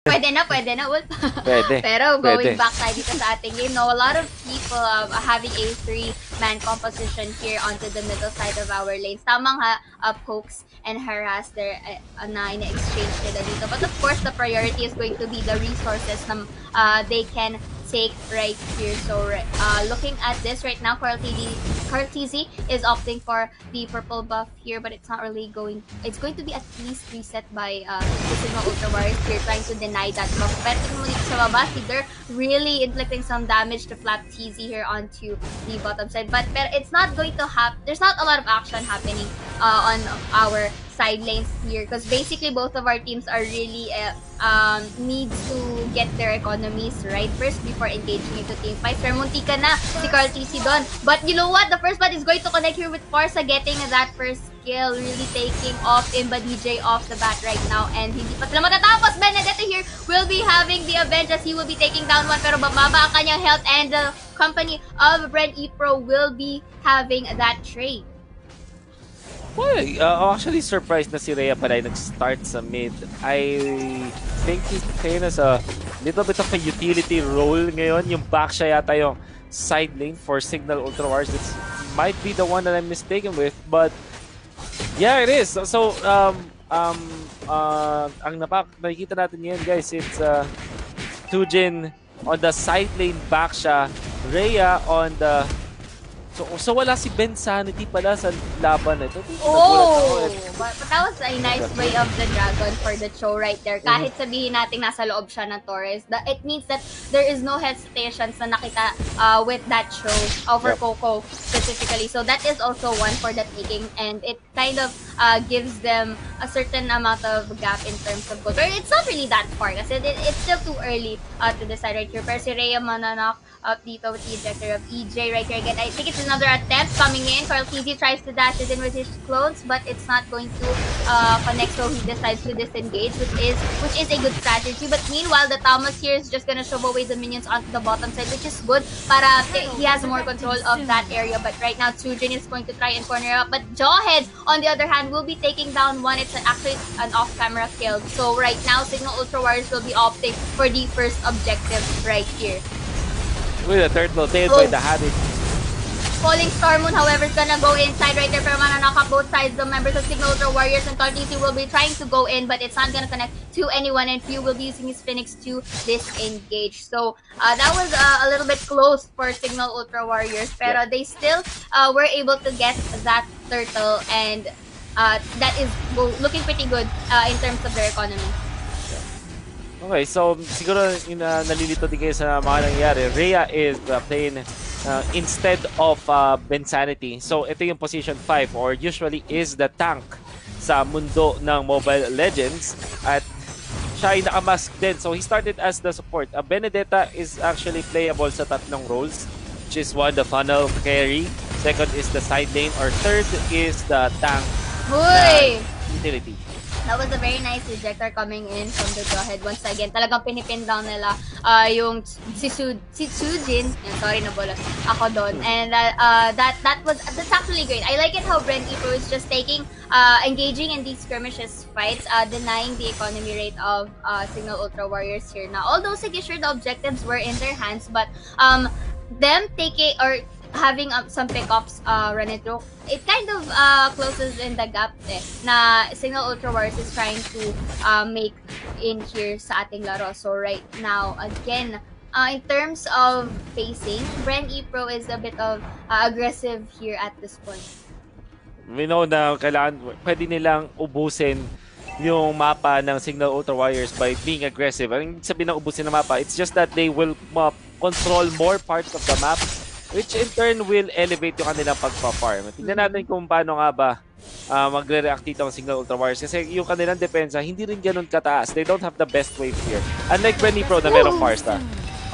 Pwede na, Wolf. Pwede. Pero going Pwede. back tayo dito sa ating game, no, a lot of people having a three-man composition here onto the middle side of our lanes. Tamang pokes and harass their na in-exchange nila dito. But of course, the priority is going to be the resources na they can take right here. So looking at this right now, Carl TZ is opting for the purple buff here, but it's not really going. It's going to be at least reset by the Signal Ultra Warriors here, trying to deny that buff. Pero tingnan mo dito sa baba, they're really inflicting some damage to Flap TZ here onto the bottom side. But it's not going to happen. There's not a lot of action happening on our side lanes here, because basically both of our teams are really needs to get their economies right first before engaging into team fights. Pero muntika na si Carl TC doon. But you know what? The first one is going to connect here with Forza getting that first kill, really taking off Imba DJ off the bat right now. And hindi pa sila matatapos. Benedetta here will be having the avenge as he will be taking down one, pero bababa ang kanyang health, and the company of BREN EPRO will be having that trade. Well, actually surprised na si Rhea pala ay nag-start sa mid. I think he's kind of a little bit of a utility role ngayon. Yung back siya yata yung side lane for Signal Ultra Wars. It might be the one that I'm mistaken with, but yeah, it is. So ang nakikita natin ngayon, guys, it's Tujin on the side lane back siya. Rhea on the... So wala si Ben Sanity pala sa laban na ito. Oh! But that was a nice way of the Dragon for the show right there. Kahit sabihin natin nasa loob siya ng Torres, it means that there is no hesitations na nakita with that show over Coco specifically. So that is also one for the taking, and it kind of gives them a certain amount of gap in terms of goals. Or it's not really that far kasi it's still too early to decide right here. Pero si Rhea mananok up dito with the ejector of EJ right here again. I think it's another attempt coming in. Carl TZ tries to dash it in with his clones, but it's not going to connect, so he decides to disengage, which is a good strategy. But meanwhile, the Thomas here is just gonna shove away the minions onto the bottom side, which is good para he has more control of that area. But right now, Tsujin is going to try and corner up, but Jawhead, on the other hand, will be taking down one. It's actually an off-camera kill. So right now, Signal Ultra Warriors will be opting for the first objective right here. With a turtle tailed by the Habit. Falling Star Moon, however, is gonna go inside right there, pero mananok up both sides. The members of Signal Ultra Warriors and TC will be trying to go in, but it's not gonna connect to anyone, and Few will be using his Phoenix to disengage. So that was a little bit close for Signal Ultra Warriors, pero they still were able to get that turtle, and that is looking pretty good in terms of their economy. Okay, so siguro nalilito din kayo sa mga nangyayari. Rhea is playing instead of Bensanity. So ito yung position 5, or usually is the tank sa mundo ng Mobile Legends. At siya ay nakamask din. So he started as the support. Benedetta is actually playable sa tatlong roles, which is one, the funnel carry. Second is the side lane. Or third is the tank utility. That was a very nice ejector coming in from the Jawhead. Once again, talagang pinipin down nila yung si Tsujin. Sorry, nabolos ako doon. And that's actually great. I like it how BREN EPRO is just engaging in these skirmishes fights, denying the economy rate of Signal Ultra Warriors here. Now, although sige, sure, the objectives were in their hands, but them taking or having some pickups running through, it kind of closes in the gap na Signal Ultra Wars is trying to make in here sa ating laro. So right now, again, in terms of pacing, BREN EPRO is a bit of aggressive here at this point. We know na pwede nilang ubusin yung mapa ng Signal Ultra Warriors by being aggressive. Ang sabihin ng ubusin ng mapa, it's just that they will control more parts of the map, which in turn will elevate yung kanilang pagpa-farm. Tingnan natin kung paano nga ba magre-react dito ang Signal Ultra Warriors, kasi yung kanilang depensa hindi rin ganun kataas. They don't have the best wave here. Unlike BREN EPRO na merong Farsta.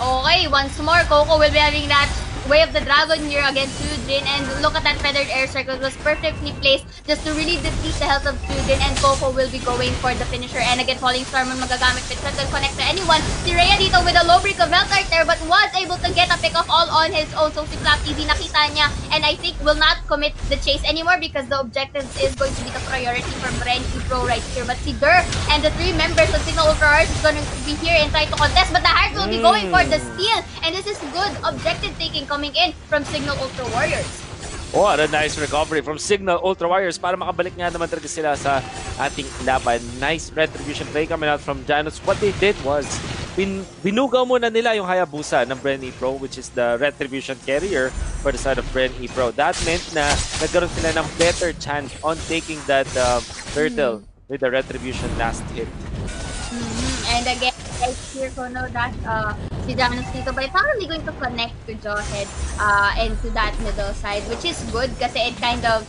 Okay, once more, Coco will be having that Way of the Dragon here against Sujin, and look at that feathered airstrike. It was perfectly placed just to really deplete the health of Sujin, and Coco will be going for the finisher. And again, Falling Storm ang magagamit, but not gonna connect to anyone. Si Rhea dito with a low break of health right there, but was able to get a pick off all on his own. So si Flap TV nakita niya, and I think will not commit the chase anymore because the objective is going to be the priority for BREN EPRO right here. But si Dur and the 3 members of Signal Ultra Warriors is going to be here and try to contest, but the Heart will be going for the steal, and this is good objective taking coming in from Signal Ultra Warriors. Oh, what a nice recovery from Signal Ultra Warriors para makabalik nga naman talaga sila sa ating laban. Nice retribution play coming out from Janus. What they did was, binugaw muna nila yung Hayabusa ng BREN EPRO, which is the retribution carrier for the side of BREN EPRO. That meant na nagkaroon sila ng better chance on taking that turtle with the retribution last hit. And again, right here, Kono, that si Janus dito, but it's not really going to connect to Jawhead and to that middle side, which is good kasi it kind of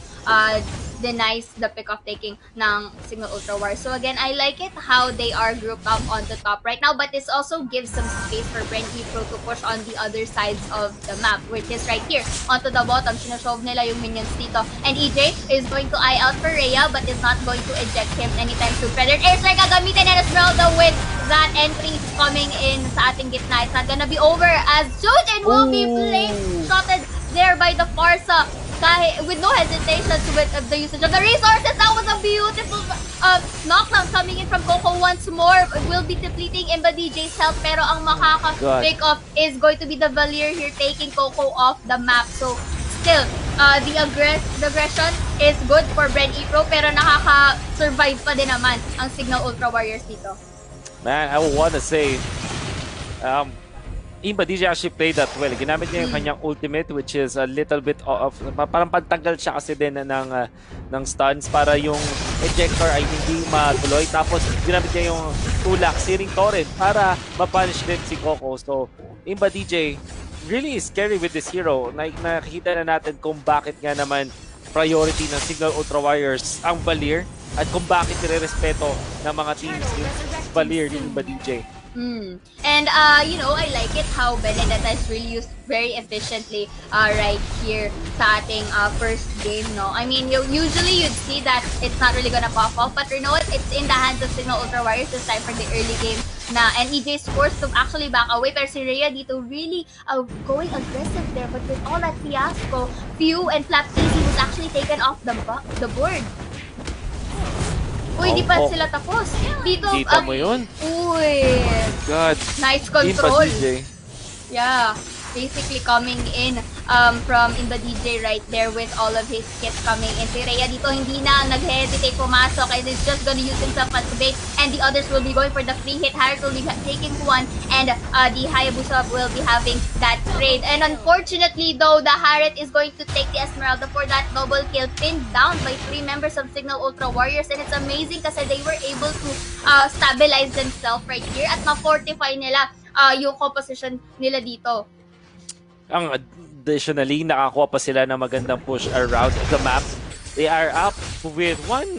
denies the pick of taking ng Signal Ultra War. So again, I like it how they are grouped up on the top right now, but this also gives some space for BREN EPRO to push on the other sides of the map, which is right here onto the bottom. Sinashove nila yung minions dito, and EJ is going to eye out for Rhea but is not going to eject him anytime soon. Feathered Airstrike gagamitin, and Esmeralda with that entry coming in sa ating gitna. It's not gonna be over as Sujin will be flame shotted there by the Farsa. Kahit with no hesitations with the usage of the resources. That was a beautiful knockdown coming in from Coco once more. Will be depleting Imba DJ's health, pero ang makaka-pick off is going to be the Valier here taking Coco off the map. So still, the aggression is good for BREN EPRO, pero nakaka-survive pa din naman ang Signal Ultra Warriors dito. Man, I would want to say, Imba DJ actually played that well. Ginamit niya yung kanyang ultimate, which is a little bit of, parang pantanggal siya kasi din ng stuns para yung ejector ay hindi matuloy. Tapos ginamit niya yung tulak, Searing Torrent, para mapunish din si Coco. So, Imba DJ really is scary with this hero. Nakikita na natin kung bakit nga naman priority ng Signal Ultra Warriors ang Valier at kung bakit nire-respeto ng mga teams yung Valier ni Imba DJ. And you know, I like it how Benedetta is really used very efficiently right here sa ating first game, no? I mean, usually you'd see that it's not really gonna pop off, but you know what? It's in the hands of Signal Ultra Warriors this time for the early game na, and EJ is forced to actually back away, pero si Rhea dito really going aggressive there, but with all that fiasco, Few and Flap Easy was actually taken off the board. Uy, di pa sila tapos. Dito, kita mo yun? Uy. God. Nice control. Yeah. Basically coming in from Imba DJ right there with all of his kits coming in. Si Rhea dito hindi na nag-hesitate pumasok, and he's just gonna use himself as bait, and the others will be going for the free hit. Harris will be taking one, and the Hayabusa will be having that trade. And unfortunately though, the Harriet is going to take the Esmeralda for that double kill, pinned down by 3 members of Signal Ultra Warriors, and it's amazing kasi they were able to stabilize themselves right here at ma-fortify nila yung composition nila dito. Additionally, nakakuha pa sila ng magandang push around the map. They are up with 1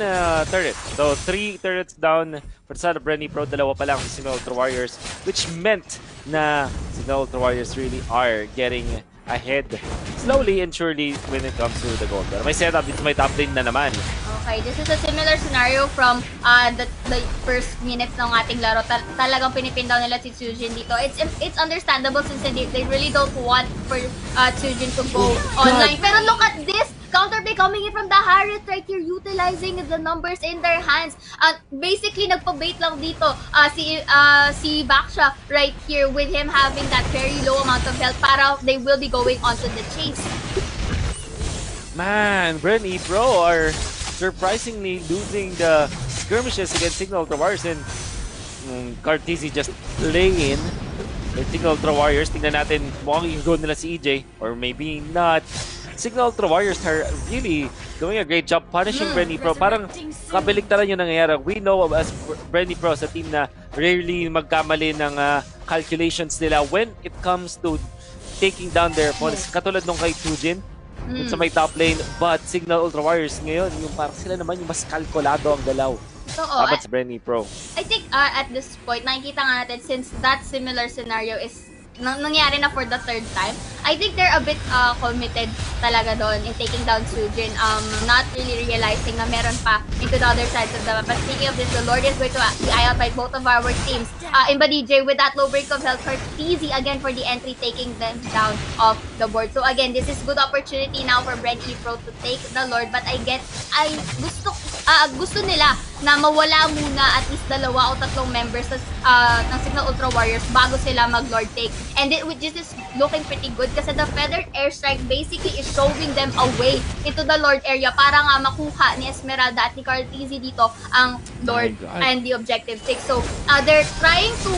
turret. So 3 turrets down for the side of BREN EPRO. 2 pa lang sa Signal Ultra Warriors, which meant na Signal Ultra Warriors really are getting ahead slowly and surely when it comes to the gold. Pero may setup dito, may top lane na naman. Okay, this is a similar scenario from the first minutes ng ating laro. Talagang pinipin down nila si Sujin dito. It's understandable since they really don't want for Sujin to go online. Pero look at this! Counterplay coming in from the Harriet right here, utilizing the numbers in their hands. Basically, nagpa-bait lang dito si Baksha right here with him having that very low amount of health para they will be going onto the chase. Man, BREN EPRO are surprisingly losing the skirmishes against Signal Ultra Warriors, and Cartesi just laying with Signal Ultra Warriors. Tingnan natin, mukhang i-go nila si EJ, or maybe not. Signal Ultra Warriors are really doing a great job punishing BREN EPRO. Parang kabaliktaran yung nangyayari. We know as BREN EPRO sa team na rarely magkamali ng calculations nila when it comes to taking down their opponents. Katulad nung kay Sujin, sa may top lane, but Signal Ultra Warriors ngayon, yung parang sila naman yung mas kalkulado ang galaw. So, sa BREN EPRO. I think at this point, nakikita nga natin since that similar scenario is nangyari na for the third time. I think they're a bit committed talaga doon in taking down Sujin. Not really realizing na meron pa into the other sides of the map. But speaking of this, the Lord is going to be out by both of our teams. Imba DJ with that low break of health, easy again for the entry, taking them down off the board. So again, this is good opportunity now for BREN EPRO to take the Lord. But I gusto nila na mawala muna at least 2 o 3 members ng Signal Ultra Warriors bago sila mag-Lord take. And which is looking pretty good kasi the Feathered Airstrike basically is showing them away into the Lord area para nga makuha ni Esmeralda at ni Carl Tizzy dito ang Lord and the Objective 6. So, they're trying to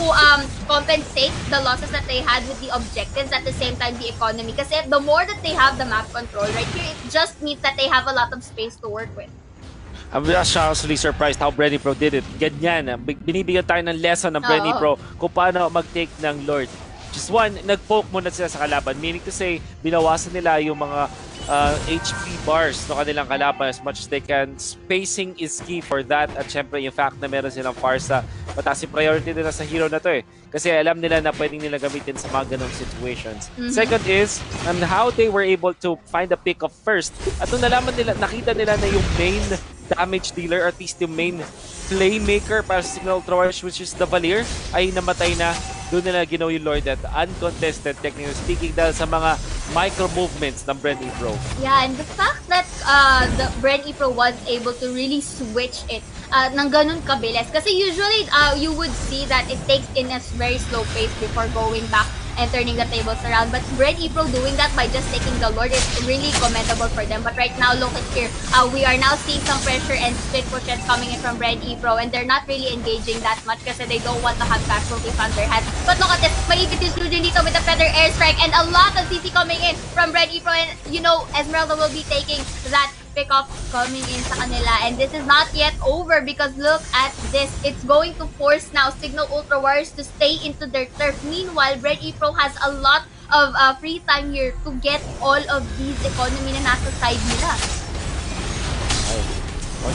compensate the losses that they had with the objectives, at the same time the economy. Kasi the more that they have the map control right here, it just means that they have a lot of space to work with. I'm actually surprised how BREN EPRO did it. Ganyan, binibigyan tayo ng lesson ng BREN EPRO kung paano mag-take ng Lord. Just one, nag-poke muna sila sa kalaban. Meaning to say, binawasan nila yung mga HP bars ng kanilang kalaban as much as they can. Spacing is key for that. At syempre, yung fact na meron silang Farsa, mataas yung priority nila sa hero na to eh. Kasi alam nila na pwedeng nila gamitin sa mga ganong situations. Second is, how they were able to find a pick of first. At nung nalaman nila, nakita nila na yung main damage dealer, or at least yung main playmaker para sa Signal Ultra Warriors, which is the Valir, ay namatay na. Doon nila ginawa yung Lord at uncontested, technically speaking, dahil sa mga micro-movements ng BREN EPRO. Yeah, and the fact that the BREN EPRO was able to really switch it ng ganun kabilis. Kasi usually, you would see that it takes in a very slow pace before going back and turning the tables around. But BREN EPRO doing that by just taking the Lord is really commendable for them. But right now, look at here. We are now seeing some pressure and split pushes coming in from BREN EPRO, and they're not really engaging that much kasi they don't want to have casualties on their hands. But look at this. Maipit yung Sujin dito with the Feather Airstrike and a lot of CC coming in from BREN EPRO, and you know, Esmeralda will be taking that pick-off coming in sa kanila. And this is not yet over because look at this. It's going to force now Signal Ultra Warriors to stay into their turf. Meanwhile, BREN EPRO has a lot of free time here to get all of these economy na nasa side nila.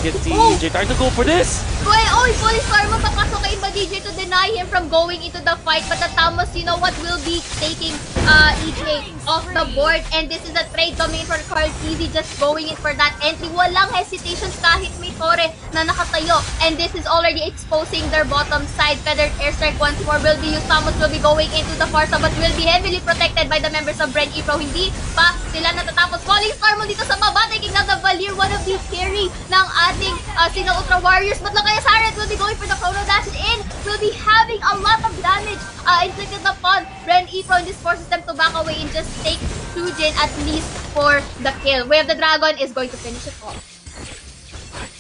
Get the EJ trying to go for this! Fully Storm mo papasok kay Imba DJ to deny him from going into the fight. But the Tamos, you know what, will be taking EJ off the board. And this is a trade coming in for Carl Tizzy, just going in for that entry. Walang hesitations kahit may Torre na nakatayo. And this is already exposing their bottom side. Feathered Airstrike once more will be used. Tamos will be going into the Farsa but will be heavily protected by the members of BREN EPRO. Hindi pa sila natatapos. Falling Storm mo dito sa baba, taking down the Valir, one of these carry ng ating Signal Ultra Warriors. But look, Saret will be going for the Chrono Dash in. Will be having a lot of damage inflicted upon BREN EPRO, and this forces them to back away and just take Sujin at least for the kill. Way of the Dragon is going to finish it off.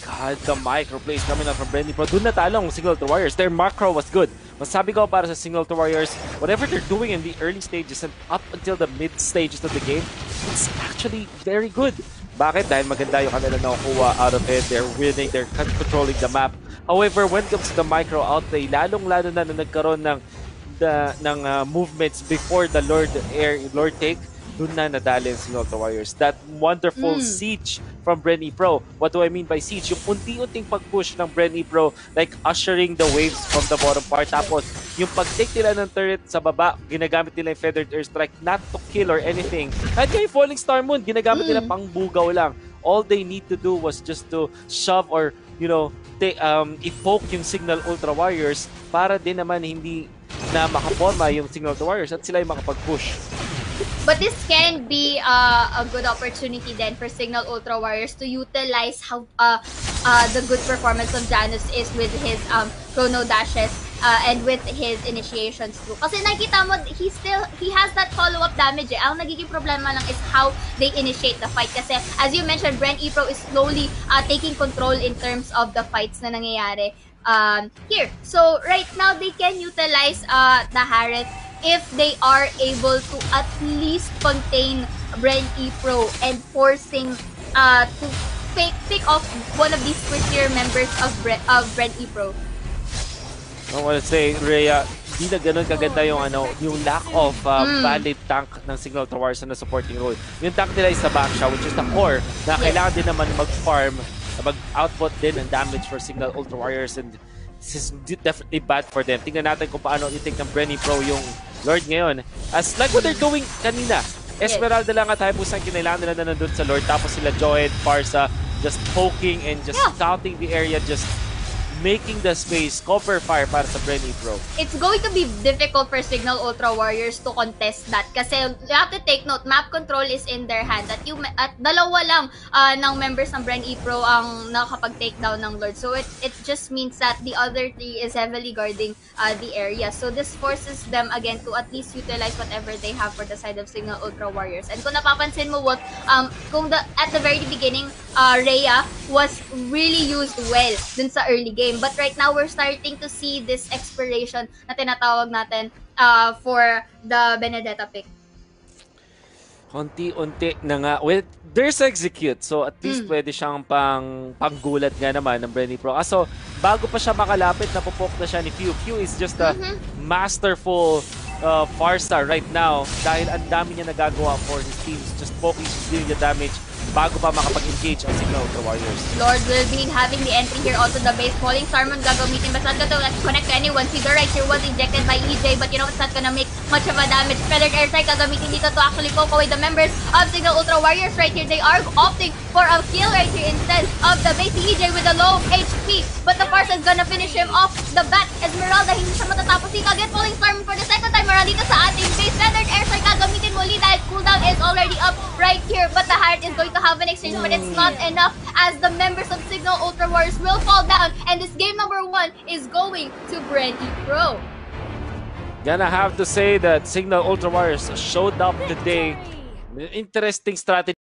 God, the micro plays coming out from BREN EPRO. Doon natalong Signal Ultra Warriors. Their macro was good. Masabi ko para sa Signal Ultra Warriors, whatever they're doing in the early stages and up until the mid stages of the game, it's actually very good. Bakit? Dahil maganda yung kanila nakukuha out of it. They're winning, they're controlling the map. However, when it comes to the micro outplay, lalong-lalo na nagkaroon ng movements before the Lord take, dun na nadali ang Signal Ultra Warriors. That wonderful siege from BREN EPRO. What do I mean by siege? Yung unti-unting pag-push ng BREN EPRO, like ushering the waves from the bottom part. Tapos, yung pag-take nila ng turret sa baba, ginagamit nila yung Feathered Airstrike not to kill or anything. Kahit yung Falling Star Moon, ginagamit nila pang bugaw lang. All they need to do was just to shove or, you know, i-poke yung Signal Ultra Warriors para din naman hindi na makaporma yung Signal Ultra Warriors at sila yung makapag-push. But this can be a good opportunity then for Signal Ultra Warriors to utilize how the good performance of Janus is with his chrono dashes and with his initiations too. Kasi nakita mo, he has that follow-up damage eh. Ang nagiging problema lang is how they initiate the fight. Kasi as you mentioned, BREN EPRO is slowly taking control in terms of the fights na nangyayari here. So right now, they can utilize the Harriet if they are able to at least contain BREN EPRO and forcing to pick off one of these first-year members of BREN EPRO. I want to say, Rhea, di na ganun kaganda yung lack of valid tank ng Signal Ultra Warriors na supporting role. Yung tank nila is sa back siya, which is the core, na kailangan din naman mag-farm, mag-output din ng damage for Signal Ultra Warriors, and this is definitely bad for them. Tingnan natin kung paano i-take ng BREN EPRO yung Lord ngayon. As like what they're doing kanina. Yes. Esmeralda lang at Hayabusa ang kinailangan nila na nandun sa Lord. Tapos sila Joed, Parsa, just poking and just Yeah. scouting the area, just making the space, cover fire para sa BREN EPRO. It's going to be difficult for Signal Ultra Warriors to contest that kasi you have to take note, map control is in their hand at dalawa lang ng members ng BREN EPRO ang nakapag-take down ng Lord. So it just means that the other three is heavily guarding the area. So this forces them again to at least utilize whatever they have for the side of Signal Ultra Warriors. And kung napapansin mo, what at the very beginning, Rhea was really used well dun sa early game. But right now, we're starting to see this expiration na tinatawag natin for the Benedetta pick. Unti-unti na nga. Well, there's execute. So, at least pwede siyang panggulat nga naman ng BREN EPRO. So, bago pa siya makalapit, napupok na siya ni Pew. Pew is just a masterful Farstar right now dahil ang dami niya nagagawa for his teams. Just poking, just dealing the damage bago pa makapag-engage ang Signal Ultra Warriors. Lord will be having the entry here onto the base. Falling Starman gagamitin. But not gonna connect to anyone. See the right here was ejected by EJ. But you know, it's not gonna make much of a damage. Feathered Airstrike gagamitin dito to actually poke away the members of Signal Ultra Warriors right here. They are opting for a kill right here instead of the base EJ with a low HP. But the Farsa is gonna finish him off the bat. Esmeralda, hindi siya matatapos dito. Again, Falling Starman for the second time around dito sa ating base. Feathered Airstrike gagamitin muli dahil cooldown is already up right here. But the Heart is going to have an exchange, but it's not enough as the members of Signal Ultra Warriors will fall down, and this game number 1 is going to BREN EPRO. Gonna have to say that Signal Ultra Warriors showed up today. Interesting strategy.